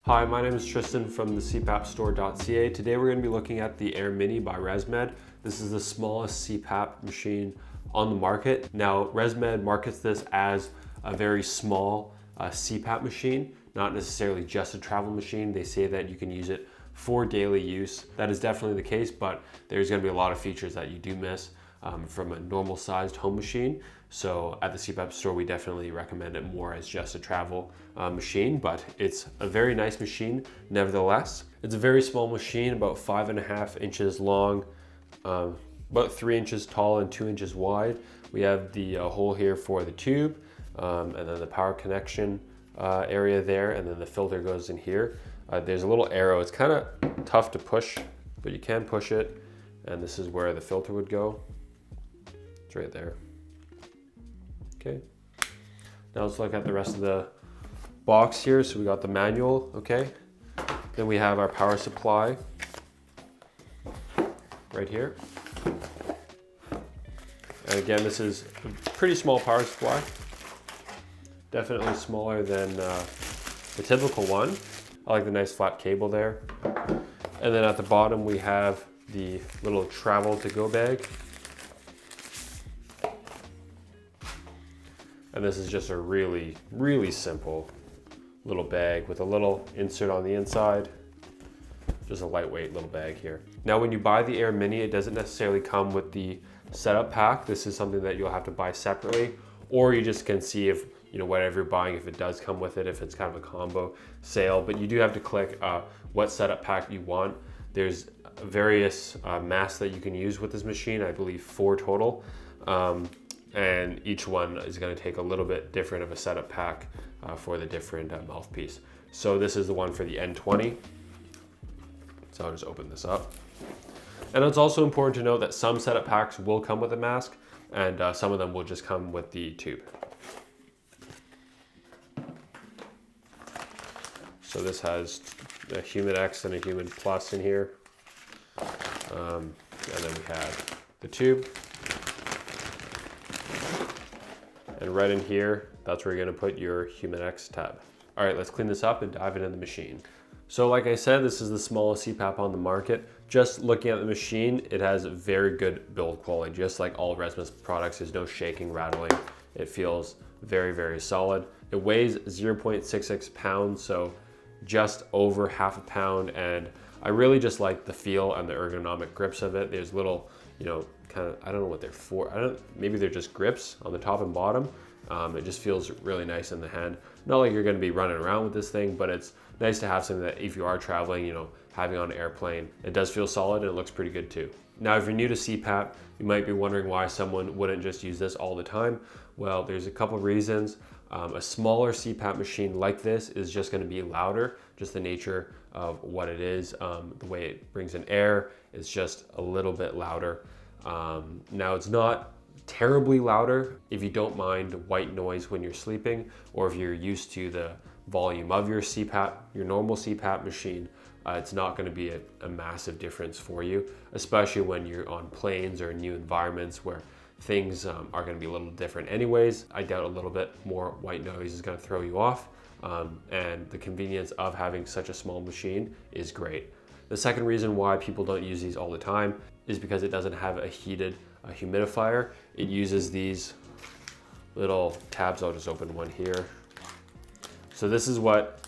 Hi, my name is Tristan from the CPAPstore.ca. Today we're going to be looking at the AirMini by ResMed. This is the smallest CPAP machine on the market. Now, ResMed markets this as a very small CPAP machine, not necessarily just a travel machine. They say that you can use it for daily use. That is definitely the case, but there's going to be a lot of features that you do miss from a normal sized home machine. So at the CPAP store, we definitely recommend it more as just a travel machine, but it's a very nice machine nevertheless. It's a very small machine, about 5.5 inches long, about 3 inches tall and 2 inches wide. We have the hole here for the tube, and then the power connection area there, and then the filter goes in here. There's a little arrow. It's kind of tough to push, but you can push it, and this is where the filter would go. It's right there. Okay. Now let's look at the rest of the box here. So we got the manual, okay. Then we have our power supply right here. And again, this is a pretty small power supply. Definitely smaller than the typical one. I like the nice flat cable there. And then at the bottom, we have the little travel to go bag. And this is just a really, really simple little bag with a little insert on the inside. Just a lightweight little bag here. Now, when you buy the AirMini, it doesn't necessarily come with the setup pack. This is something that you'll have to buy separately, or you just can see if, whatever you're buying, if it does come with it, if it's kind of a combo sale. But you do have to click what setup pack you want. There's various masks that you can use with this machine, I believe 4 total. And each one is going to take a little bit different of a setup pack for the different mouthpiece. So this is the one for the N20. So I'll just open this up. And it's also important to note that some setup packs will come with a mask, and some of them will just come with the tube. So this has a Humid X and a Humid Plus in here. And then we have the tube. And right in here, that's where you're gonna put your Humid X tab. All right, let's clean this up and dive into the machine. So like I said, this is the smallest CPAP on the market. Just looking at the machine, it has very good build quality. Just like all ResMed's products, there's no shaking, rattling. It feels very, very solid. It weighs 0.66 pounds, so just over half a pound. And I really just like the feel and the ergonomic grips of it. There's little, kind of, I don't know what they're for. Maybe they're just grips on the top and bottom. It just feels really nice in the hand. Not like you're gonna be running around with this thing, but it's nice to have something that if you are traveling, having on an airplane, it does feel solid and it looks pretty good too. Now, if you're new to CPAP, you might be wondering why someone wouldn't just use this all the time. Well, there's a couple reasons. A smaller CPAP machine like this is just gonna be louder, just the nature of what it is. The way it brings in air is just a little bit louder. Now, it's not terribly louder if you don't mind white noise when you're sleeping, or if you're used to the volume of your CPAP, your normal CPAP machine. It's not going to be a massive difference for you, especially when you're on planes or new environments where things are going to be a little different anyways. I doubt a little bit more white noise is going to throw you off, and the convenience of having such a small machine is great. The second reason why people don't use these all the time is because it doesn't have a heated humidifier. It uses these little tabs. I'll just open one here. So this is what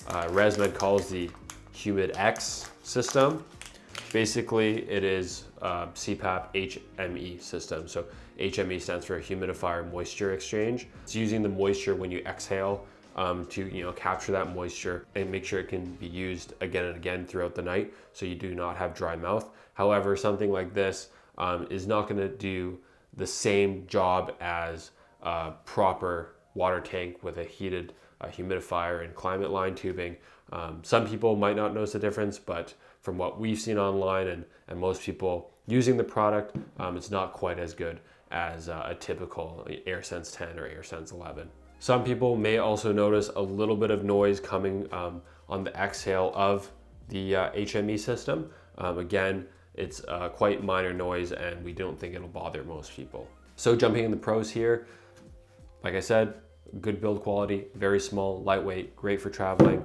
ResMed calls the Humid X system. Basically, it is CPAP HME system. So HME stands for humidifier moisture exchange. It's using the moisture when you exhale to capture that moisture and make sure it can be used again and again throughout the night, so you do not have dry mouth. However, something like this is not going to do the same job as a proper water tank with a heated humidifier and climate line tubing. Some people might not notice the difference, but from what we've seen online and most people using the product, it's not quite as good as a typical AirSense 10 or AirSense 11. Some people may also notice a little bit of noise coming on the exhale of the HME system. Again, it's quite minor noise, and we don't think it'll bother most people. So jumping in the pros here, like I said, good build quality, very small, lightweight, great for traveling.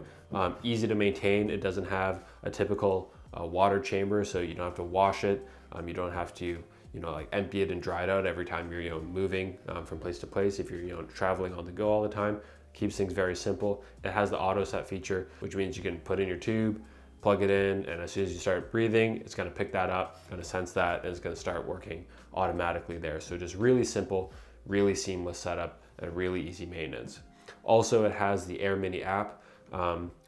easy to maintain. It doesn't have a typical water chamber, so you don't have to wash it. You don't have to like empty it and dry it out every time you're moving from place to place. If you're traveling on the go all the time, keeps things very simple. It has the auto set feature, which means you can put in your tube, plug it in, and as soon as you start breathing, it's going to pick that up, going to sense that, and it's going to start working automatically there. So just really simple, really seamless setup, and really easy maintenance. Also, it has the AirMini app,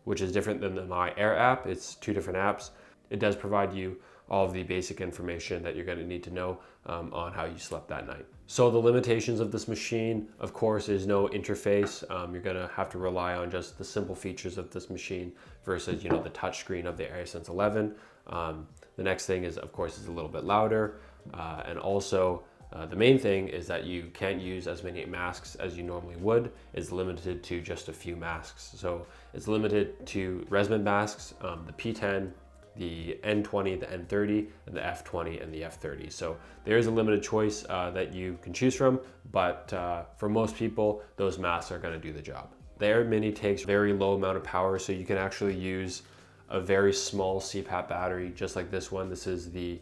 which is different than the My Air app. It's two different apps. It does provide you all of the basic information that you're going to need to know on how you slept that night. So the limitations of this machine, of course, is no interface. You're going to have to rely on just the simple features of this machine versus the touchscreen of the AirSense 11. The next thing is, of course, is a little bit louder, and also the main thing is that you can't use as many masks as you normally would. It's limited to just a few masks. So it's limited to ResMed masks, the P10, the N20, the N30, and the F20 and the F30. So there is a limited choice that you can choose from, but for most people, those masks are going to do the job. The AirMini takes very low amount of power, so you can actually use a very small CPAP battery, just like this one. This is the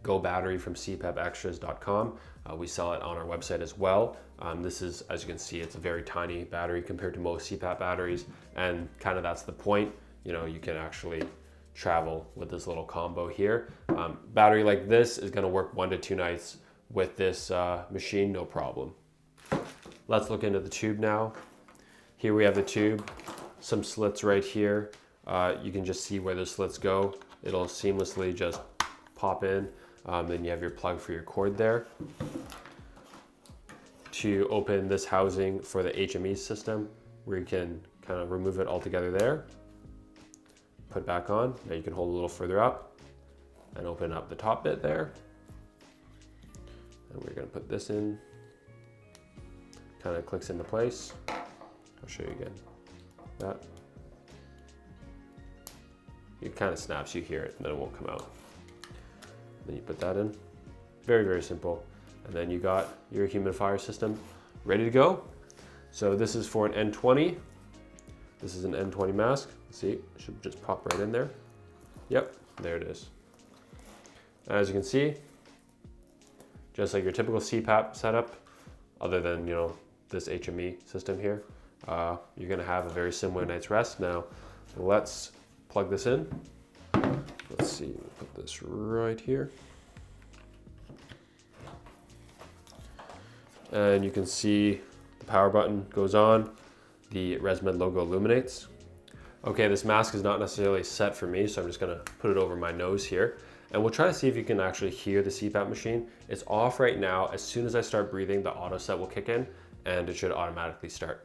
Go battery from CPAPextras.com. We sell it on our website as well. This is, as you can see, it's a very tiny battery compared to most CPAP batteries, and kind of that's the point. You can actually travel with this little combo here. Battery like this is going to work 1 to 2 nights with this machine, no problem. Let's look into the tube now. Here we have the tube, some slits right here. You can just see where the slits go. It'll seamlessly just pop in. Then you have your plug for your cord there. To open this housing for the HME system, where you can kind of remove it altogether there. Put back on. Now you can hold a little further up and open up the top bit there. And we're going to put this in. Kind of clicks into place. I'll show you again. That. It kind of snaps, you hear it, and then it won't come out. Then you put that in. Very, very simple. And then you got your humidifier system ready to go. So this is for an N20. This is an N20 mask. See, it should just pop right in there. Yep, there it is. As you can see, just like your typical CPAP setup, other than this HME system here, you're gonna have a very similar night's rest. Now, let's plug this in. Let's see, put this right here. And you can see the power button goes on, the ResMed logo illuminates. Okay, this mask is not necessarily set for me, so I'm just gonna put it over my nose here. And we'll try to see if you can actually hear the CPAP machine. It's off right now. As soon as I start breathing, the auto set will kick in and it should automatically start.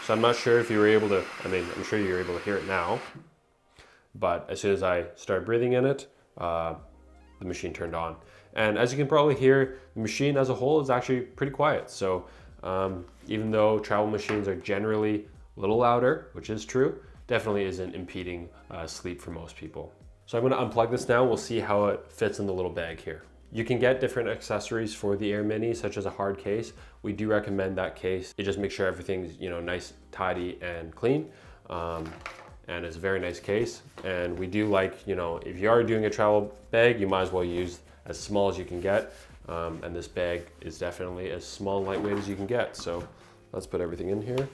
So I'm not sure if you were able to, I'm sure you're able to hear it now, but as soon as I started breathing in it, the machine turned on. And as you can probably hear, the machine as a whole is actually pretty quiet. So even though travel machines are generally a little louder, which is true, definitely isn't impeding sleep for most people. So I'm gonna unplug this now. We'll see how it fits in the little bag here. You can get different accessories for the AirMini, such as a hard case. We do recommend that case. You just make sure everything's nice, tidy, and clean. And it's a very nice case. And we do like, if you are doing a travel bag, you might as well use as small as you can get. And this bag is definitely as small and lightweight as you can get. So let's put everything in here.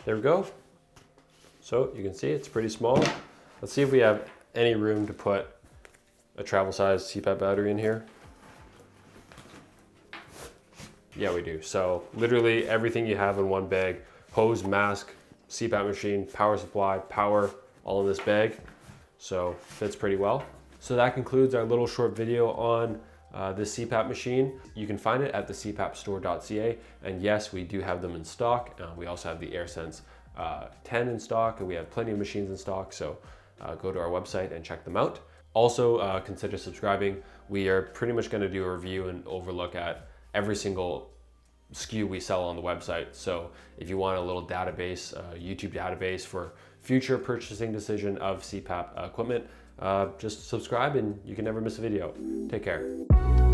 There we go. So you can see it's pretty small. Let's see if we have any room to put a travel size CPAP battery in here. Yeah, we do. So literally everything you have in one bag, hose, mask, CPAP machine, power supply, power, all in this bag. So fits pretty well. So that concludes our little short video on this CPAP machine. You can find it at the cpapstore.ca, and yes, we do have them in stock. We also have the AirSense 10 in stock, and we have plenty of machines in stock, so go to our website and check them out. Also, consider subscribing. we are pretty much going to do a review and overlook at every single SKU we sell on the website. So if you want a little database, YouTube database for future purchasing decision of CPAP equipment, just subscribe and you can never miss a video. Take care.